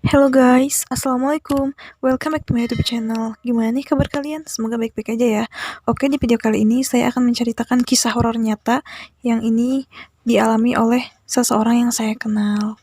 Hello guys, Assalamualaikum. Welcome back to my YouTube channel. Gimana nih kabar kalian? Semoga baik-baik aja ya. Oke, di video kali ini saya akan menceritakan kisah horor nyata yang ini dialami oleh seseorang yang saya kenal.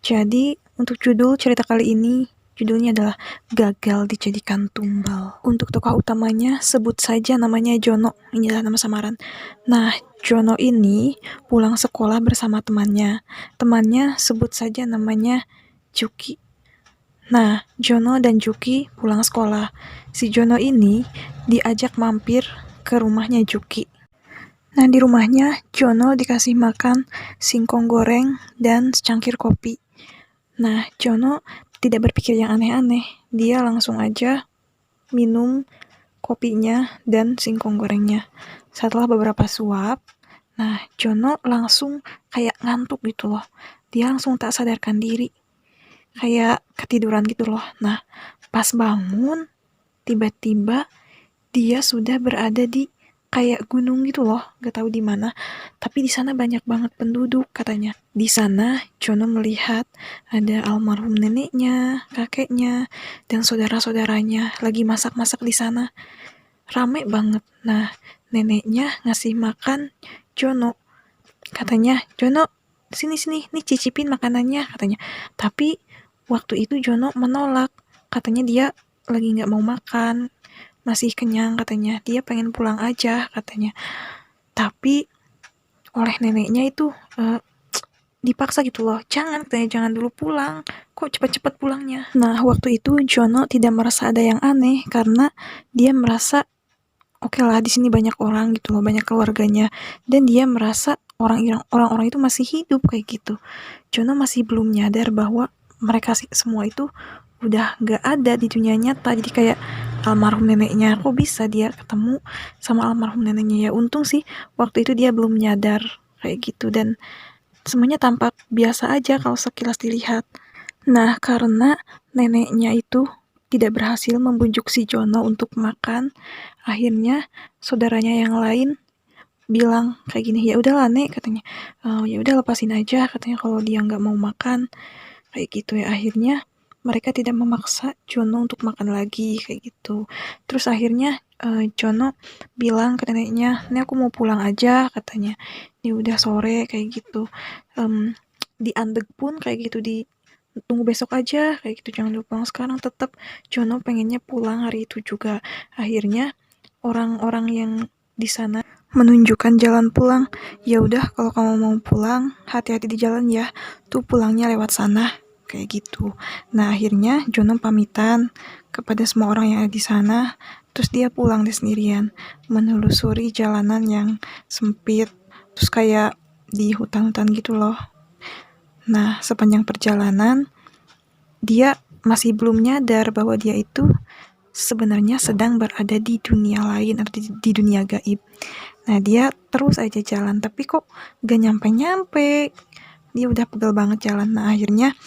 Jadi, untuk judul cerita kali ini, judulnya adalah Gagal Dijadikan Tumbal. Untuk tokoh utamanya, sebut saja namanya Jono. Inilah nama samaran. Nah, Jono ini pulang sekolah bersama temannya. Temannya sebut saja namanya Juki. Nah, Jono dan Juki pulang sekolah. Si Jono ini diajak mampir ke rumahnya Juki. Nah, di rumahnya Jono dikasih makan singkong goreng dan secangkir kopi. Nah, Jono tidak berpikir yang aneh-aneh. Dia langsung aja minum kopinya dan singkong gorengnya. Setelah beberapa suap, nah Jono langsung kayak ngantuk gitu loh. Dia langsung tak sadarkan diri. Kayak ketiduran gitu loh. Nah, pas bangun, tiba-tiba dia sudah berada di kayak gunung gitu loh, gak tahu di mana. Tapi di sana banyak banget penduduk katanya. Di sana Jono melihat ada almarhum neneknya, kakeknya, dan saudara-saudaranya lagi masak-masak di sana. Rame banget. Nah, neneknya ngasih makan Jono. Katanya, Jono, sini-sini, nih cicipin makanannya katanya. Tapi waktu itu Jono menolak, katanya dia lagi nggak mau makan, masih kenyang katanya, dia pengen pulang aja katanya. Tapi oleh neneknya itu dipaksa gitu loh, jangan katanya, jangan dulu pulang, kok cepet-cepet pulangnya. Nah, waktu itu Jono tidak merasa ada yang aneh karena dia merasa oke lah, di sini banyak orang gitu loh, banyak keluarganya, dan dia merasa orang-orang itu masih hidup kayak gitu. Jono masih belum nyadar bahwa mereka semua itu udah gak ada di dunia nyata. Jadi kayak almarhum neneknya, kok bisa dia ketemu sama almarhum neneknya? Ya untung sih waktu itu dia belum nyadar kayak gitu, dan semuanya tampak biasa aja kalau sekilas dilihat. Nah, karena neneknya itu tidak berhasil membujuk si Jono untuk makan, akhirnya saudaranya yang lain bilang kayak gini, ya udahlah Nek katanya, ya udah lepasin aja katanya kalau dia nggak mau makan kayak gitu ya. Akhirnya mereka tidak memaksa Jono untuk makan lagi kayak gitu. Terus akhirnya Jono bilang ke neneknya, Nek aku mau pulang aja katanya, ini udah sore kayak gitu. Diandeg pun kayak gitu, di tunggu besok aja kayak gitu, jangan lupa pulang sekarang. Tetap Jono pengennya pulang hari itu juga. Akhirnya orang-orang yang di sana menunjukkan jalan pulang. Ya udah, kalau kamu mau pulang, hati-hati di jalan ya. Tuh pulangnya lewat sana kayak gitu. Nah, akhirnya Jono pamitan kepada semua orang yang ada di sana. Terus dia pulang deh sendirian, menelusuri jalanan yang sempit, terus kayak di hutan-hutan gitu loh. Nah, sepanjang perjalanan dia masih belum nyadar bahwa dia itu sebenarnya sedang berada di dunia lain atau di dunia gaib. Nah, dia terus aja jalan, tapi kok gak nyampe-nyampe. Dia udah pegel banget jalan. Nah, akhirnya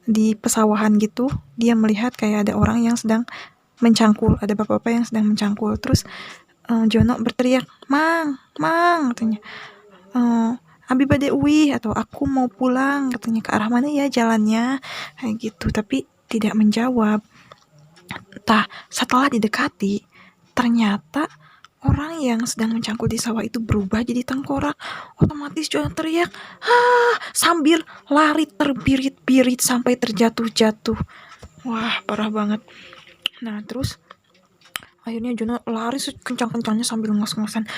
di pesawahan gitu, dia melihat kayak ada orang yang sedang mencangkul. Ada bapak-bapak yang sedang mencangkul. Terus Jono berteriak, Mang, Mang, katanya. Abi bade uih, atau aku mau pulang, katanya, ke arah mana ya jalannya, kayak gitu. Tapi tidak menjawab. Entah, setelah didekati, ternyata orang yang sedang mencangkul di sawah itu berubah jadi tengkorak. Otomatis Jono teriak, sambil lari terbirit-birit sampai terjatuh-jatuh. Wah, parah banget. Nah, terus akhirnya Jono lari sekencang-kencangnya sambil ngos-ngosan.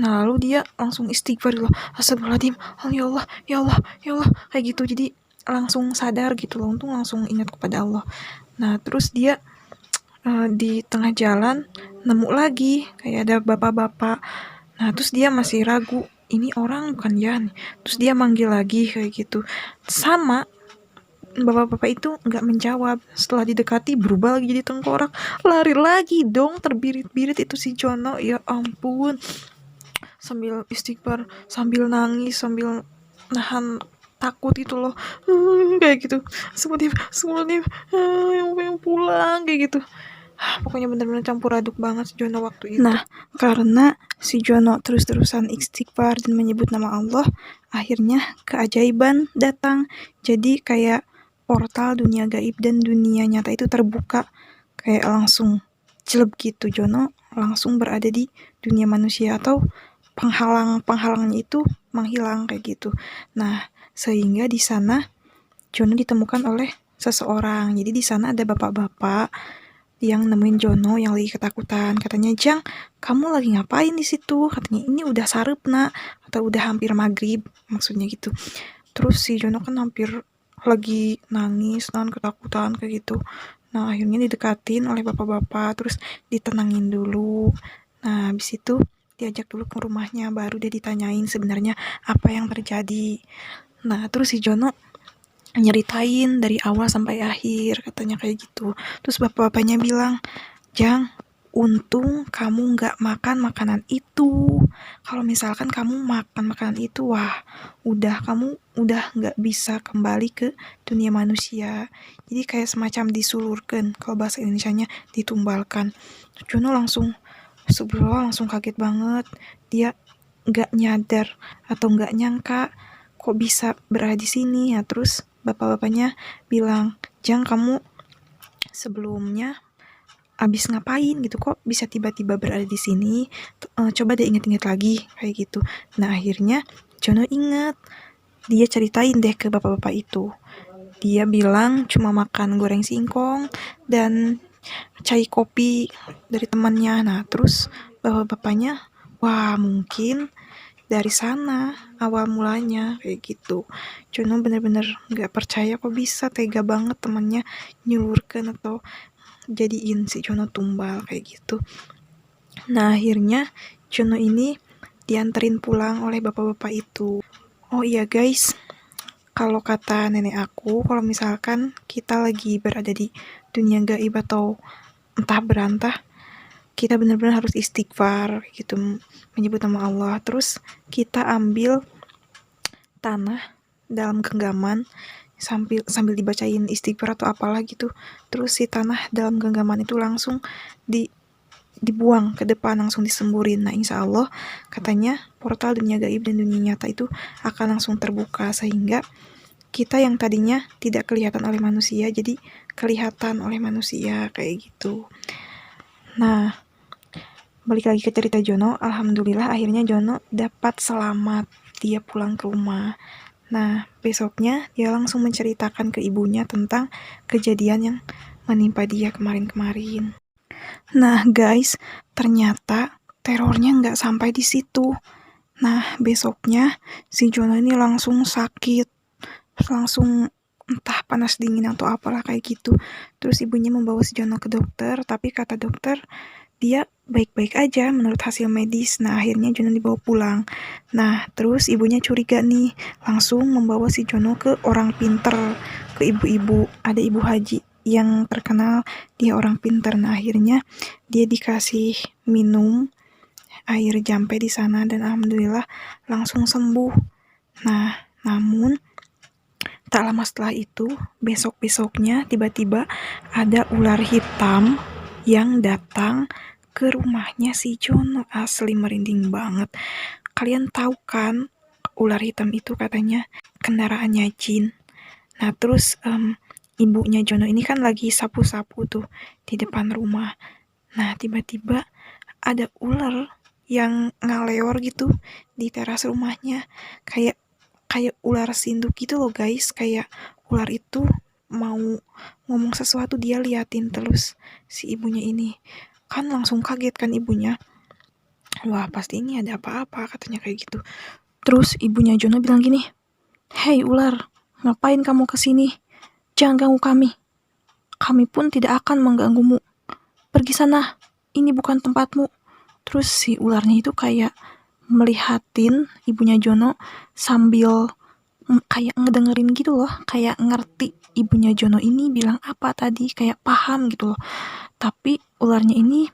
Nah, lalu dia langsung istighfar loh. Astagfirullahaladzim, ya Allah, ya Allah, ya Allah, kayak gitu. Jadi langsung sadar gitu loh, untung langsung ingat kepada Allah. Nah, terus dia di tengah jalan nemu lagi kayak ada bapak-bapak. Nah, terus dia masih ragu, ini orang bukan ya? Terus dia manggil lagi kayak gitu. Sama, bapak-bapak itu nggak menjawab. Setelah didekati berubah lagi jadi tengkorak. Lari lagi dong, terbirit-birit itu si Jono. Ya ampun. Sambil istighfar, sambil nangis, sambil nahan takut itu loh, kayak gitu. Semuanya yang pengen pulang kayak gitu. Pokoknya benar-benar campur aduk banget si Jono waktu itu. Nah, karena si Jono terus-terusan istighfar dan menyebut nama Allah, akhirnya keajaiban datang. Jadi kayak portal dunia gaib dan dunia nyata itu terbuka, kayak langsung jelek gitu. Jono langsung berada di dunia manusia, atau penghalangnya itu menghilang kayak gitu. Nah, sehingga di sana Jono ditemukan oleh seseorang. Jadi di sana ada bapak-bapak yang nemuin Jono yang lagi ketakutan. Katanya, "Jang, kamu lagi ngapain di situ?" Katanya, "Ini udah sarep, Nak," atau udah hampir maghrib, maksudnya gitu. Terus si Jono kan hampir lagi nangis, ketakutan kayak gitu. Nah, akhirnya didekatin oleh bapak-bapak, terus ditenangin dulu. Nah, habis itu diajak dulu ke rumahnya, baru dia ditanyain sebenarnya apa yang terjadi. Nah, terus si Jono nyeritain dari awal sampai akhir, katanya kayak gitu. Terus bapak-bapaknya bilang, "Jang, untung kamu nggak makan makanan itu. Kalau misalkan kamu makan makanan itu, wah, kamu udah nggak bisa kembali ke dunia manusia." Jadi kayak semacam disulurkan, kalau bahasa Indonesianya ditumbalkan. Juno langsung langsung kaget banget. Dia nggak nyadar atau nggak nyangka kok bisa berada di sini ya. Terus bapak-bapaknya bilang, "Jang, kamu sebelumnya abis ngapain gitu, kok bisa tiba-tiba berada di sini? Coba deh inget-inget lagi," kayak gitu. Nah, akhirnya Jono ingat, dia ceritain deh ke bapak-bapak itu. Dia bilang cuma makan goreng singkong dan cai kopi dari temannya. Nah, terus bapak-bapaknya, wah, mungkin dari sana awal mulanya kayak gitu. Jono bener-bener nggak percaya kok bisa tega banget temannya nyulurkan atau jadiin si Jono tumbal kayak gitu. Nah, akhirnya Jono ini dianterin pulang oleh bapak-bapak itu. Oh iya guys, kalau kata nenek aku, kalau misalkan kita lagi berada di dunia gaib atau entah berantah, kita benar-benar harus istighfar gitu, menyebut nama Allah. Terus kita ambil tanah dalam genggaman sambil dibacain istighfar atau apalah gitu. Terus si tanah dalam genggaman itu langsung dibuang ke depan, langsung disemburin. Nah, insya Allah katanya portal dunia gaib dan dunia nyata itu akan langsung terbuka, sehingga kita yang tadinya tidak kelihatan oleh manusia jadi kelihatan oleh manusia kayak gitu. Nah, balik lagi ke cerita Jono, alhamdulillah akhirnya Jono dapat selamat, dia pulang ke rumah. Nah, besoknya dia langsung menceritakan ke ibunya tentang kejadian yang menimpa dia kemarin-kemarin. Nah guys, ternyata terornya nggak sampai di situ. Nah, besoknya si Jono ini langsung sakit, langsung entah panas dingin atau apalah kayak gitu. Terus ibunya membawa si Jono ke dokter, tapi kata dokter dia baik-baik aja menurut hasil medis. Nah, akhirnya Jono dibawa pulang. Nah, terus ibunya curiga nih, langsung membawa si Jono ke orang pinter, ke ibu-ibu. Ada ibu haji yang terkenal dia orang pinter. Nah, akhirnya dia dikasih minum air jampe di sana dan alhamdulillah langsung sembuh. Nah, namun tak lama setelah itu, besok-besoknya tiba-tiba ada ular hitam yang datang ke rumahnya si Jono. Asli merinding banget. Kalian tahu kan, ular hitam itu katanya kendaraannya jin. Nah, terus ibunya Jono ini kan lagi sapu-sapu tuh di depan rumah. Nah, tiba-tiba ada ular yang ngaleor gitu di teras rumahnya. Kayak ular sinduk gitu loh guys. Kayak ular itu mau ngomong sesuatu, dia liatin terus si ibunya ini. Kan langsung kaget kan ibunya. Wah, pasti ini ada apa-apa, katanya kayak gitu. Terus ibunya Jono bilang gini, "Hei ular, ngapain kamu kesini? Jangan ganggu kami. Kami pun tidak akan mengganggumu. Pergi sana, ini bukan tempatmu." Terus si ularnya itu kayak melihatin ibunya Jono sambil kayak ngedengerin gitu loh, kayak ngerti ibunya Jono ini bilang apa tadi, kayak paham gitu loh. Tapi ularnya ini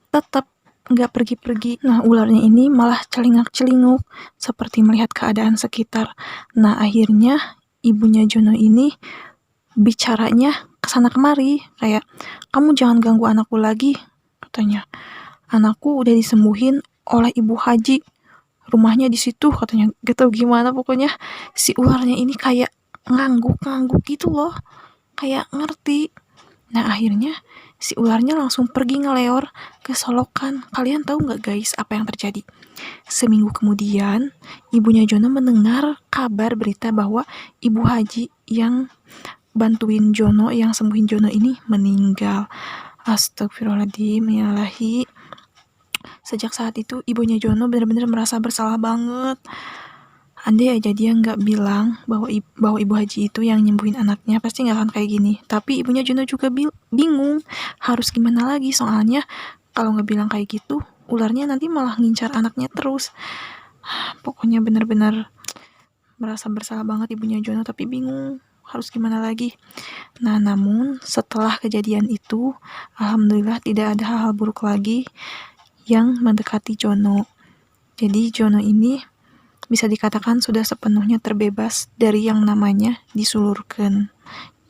tetap nggak pergi-pergi. Nah, ularnya ini malah celingak-celinguk seperti melihat keadaan sekitar. Nah, akhirnya ibunya Jono ini bicaranya kesana kemari, kayak, "Kamu jangan ganggu anakku lagi," katanya. "Anakku udah disembuhin oleh ibu haji, rumahnya di situ," katanya. Gak tau gimana pokoknya si ularnya ini kayak ngangguk-ngangguk gitu loh, kayak ngerti. Nah akhirnya si ularnya langsung pergi ngeleor ke solokan. Kalian tahu nggak guys apa yang terjadi? Seminggu kemudian, ibunya Jono mendengar kabar berita bahwa ibu Haji yang bantuin Jono, yang sembuhin Jono ini meninggal. Astagfirullahaladzim, ya Ilahi. Sejak saat itu ibunya Jono benar-benar merasa bersalah banget. Andai aja dia nggak bilang bahwa ibu Haji itu yang nyembuhin anaknya, pasti nggak akan kayak gini. Tapi ibunya Jono juga bingung harus gimana lagi, soalnya kalau nggak bilang kayak gitu, ularnya nanti malah ngincar anaknya terus. Pokoknya benar-benar merasa bersalah banget ibunya Jono, tapi bingung harus gimana lagi. Nah, namun setelah kejadian itu, alhamdulillah tidak ada hal-hal buruk lagi yang mendekati Jono. Jadi Jono ini bisa dikatakan sudah sepenuhnya terbebas dari yang namanya disulurkan.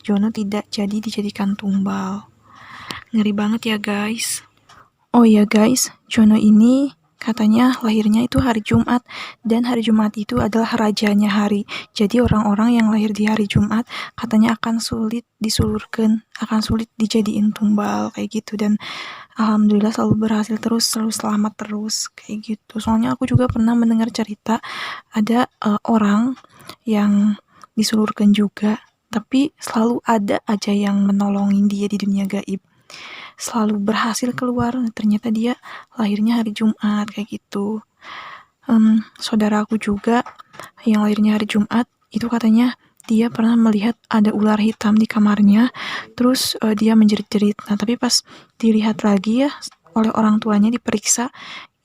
Jono tidak jadi dijadikan tumbal. Ngeri banget ya guys. Oh ya guys, Jono ini katanya lahirnya itu hari Jumat, dan hari Jumat itu adalah rajanya hari. Jadi orang-orang yang lahir di hari Jumat katanya akan sulit disulurkan, akan sulit dijadiin tumbal kayak gitu. Dan alhamdulillah selalu berhasil terus, selalu selamat terus kayak gitu. Soalnya aku juga pernah mendengar cerita ada orang yang disulurkan juga, tapi selalu ada aja yang menolongin dia di dunia gaib. Selalu berhasil keluar, ternyata dia lahirnya hari Jumat kayak gitu. Saudara aku juga yang lahirnya hari Jumat itu katanya dia pernah melihat ada ular hitam di kamarnya, terus dia menjerit-jerit. Nah tapi pas dilihat lagi ya oleh orang tuanya, diperiksa,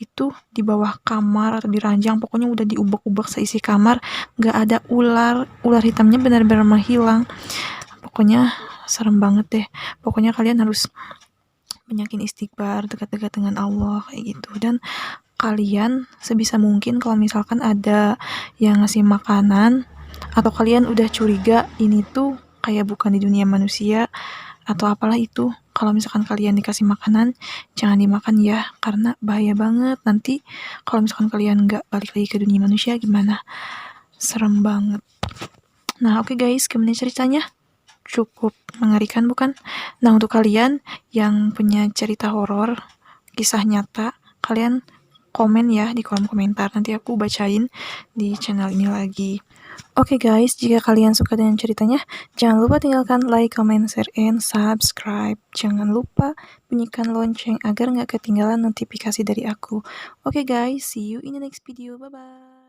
itu di bawah kamar atau di ranjang, pokoknya udah diubek-ubek seisi kamar, nggak ada ular hitamnya benar-benar menghilang. Pokoknya serem banget deh. Pokoknya kalian harus banyakin istighfar, dekat-dekat dengan Allah kayak gitu. Dan kalian sebisa mungkin kalau misalkan ada yang ngasih makanan, atau kalian udah curiga ini tuh kayak bukan di dunia manusia atau apalah itu, kalau misalkan kalian dikasih makanan, jangan dimakan ya, karena bahaya banget. Nanti kalau misalkan kalian nggak balik lagi ke dunia manusia gimana? Serem banget. Nah oke guys, gimana ceritanya? Cukup mengerikan bukan? Nah untuk kalian yang punya cerita horor, kisah nyata, kalian komen ya di kolom komentar, nanti aku bacain di channel ini lagi. Oke guys, jika kalian suka dengan ceritanya, jangan lupa tinggalkan like, comment, share, and subscribe. Jangan lupa bunyikan lonceng agar nggak ketinggalan notifikasi dari aku. Oke guys, see you in the next video. Bye-bye.